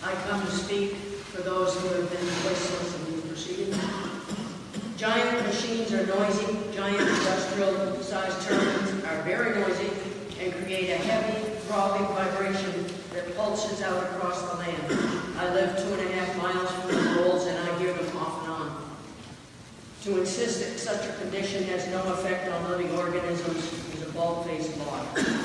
I come to speak for those who have been voiceless in these proceedings. Giant machines are noisy. Giant industrial-sized turbines are very noisy and create a heavy, throbbing vibration that pulses out across the land. I live 2.5 miles from the poles, and I hear them off and on. To insist that such a condition has no effect on living organisms is a bald-faced lie.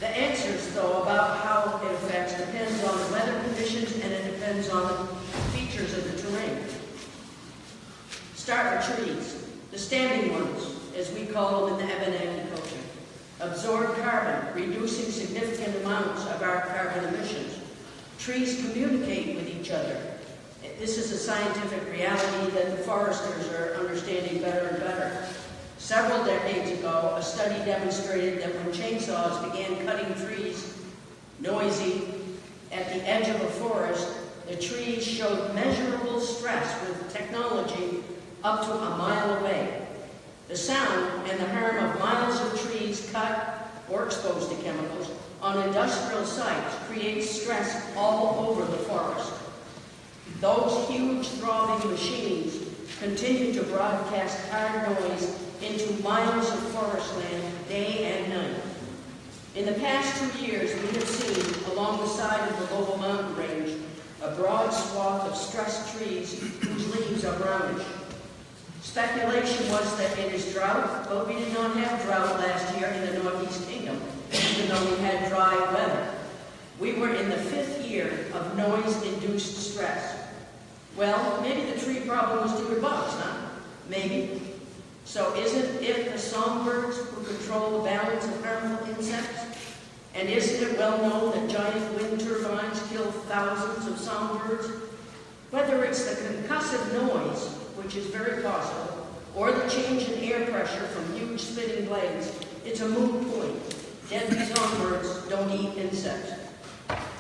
The answers, though, about how it affects depends on the weather conditions, and it depends on the features of the terrain. Start with trees. The standing ones, as we call them in the Abenaki culture, absorb carbon, reducing significant amounts of our carbon emissions. Trees communicate with each other. This is a scientific reality that the foresters are understanding better and better. Several decades ago, a study demonstrated that when chainsaws began cutting trees noisy at the edge of a forest, the trees showed measurable stress with technology up to a mile away. The sound and the harm of miles of trees cut or exposed to chemicals on industrial sites creates stress all over the forest. Those huge throbbing machines continue to broadcast hard noise into miles of forest land day and night. In the past 2 years, we have seen along the side of the Lobo Mountain Range a broad swath of stressed trees whose leaves are brownish. Speculation was that it is drought, but we did not have drought last year in the Northeast Kingdom, even though we had dry weather. We were in the 5th year of noise-induced stress. Well, maybe the tree problem was due to bugs, huh? Maybe. So isn't it the songbirds who control the balance of harmful insects? And isn't it well known that giant wind turbines kill thousands of songbirds? Whether it's the concussive noise, which is very possible, or the change in air pressure from huge spinning blades, it's a moot point. Deadly songbirds don't eat insects.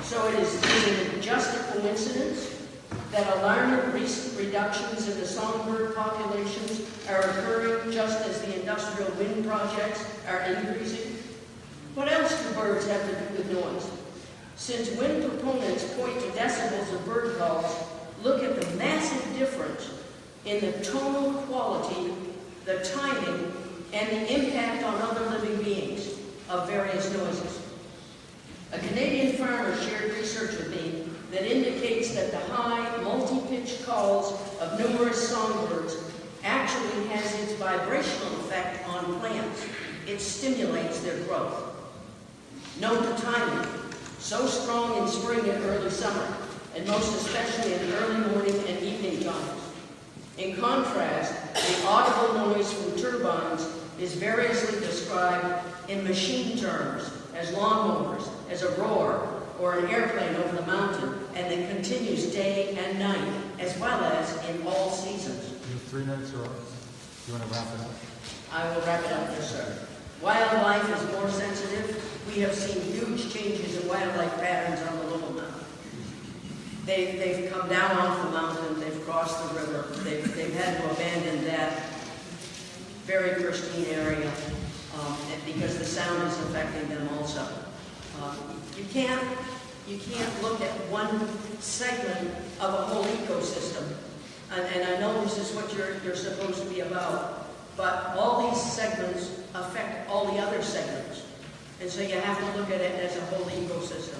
So is it just a coincidence that alarming recent reductions in the songbird populations are occurring just as the industrial wind projects are increasing? What else do birds have to do with noise? Since wind proponents point to decibels of bird calls, look at the massive difference in the tonal quality, the timing, and the impact on other living beings of various noises. A Canadian farmer shared research with me that indicates that the high, multi-pitched calls of numerous songbirds actually has its vibrational effect on plants. It stimulates their growth. Note the timing, so strong in spring and early summer, and most especially in early morning and evening times. In contrast, the audible noise from turbines is variously described in machine terms as lawnmowers, as a roar, or an airplane over the mountain, and it continues day and night, as well as in all seasons. You have 3 minutes or you want to wrap it up? I will wrap it up, yes, sir. Wildlife is more sensitive. We have seen huge changes in wildlife patterns on the Lobo Mountain. They've come down off the mountain, they've crossed the river, they've had to abandon that very pristine area because the sound is affecting them also. You can't look at one segment of a whole ecosystem, and I know this is what you're supposed to be about, but all these segments affect all the other segments, and so you have to look at it as a whole ecosystem.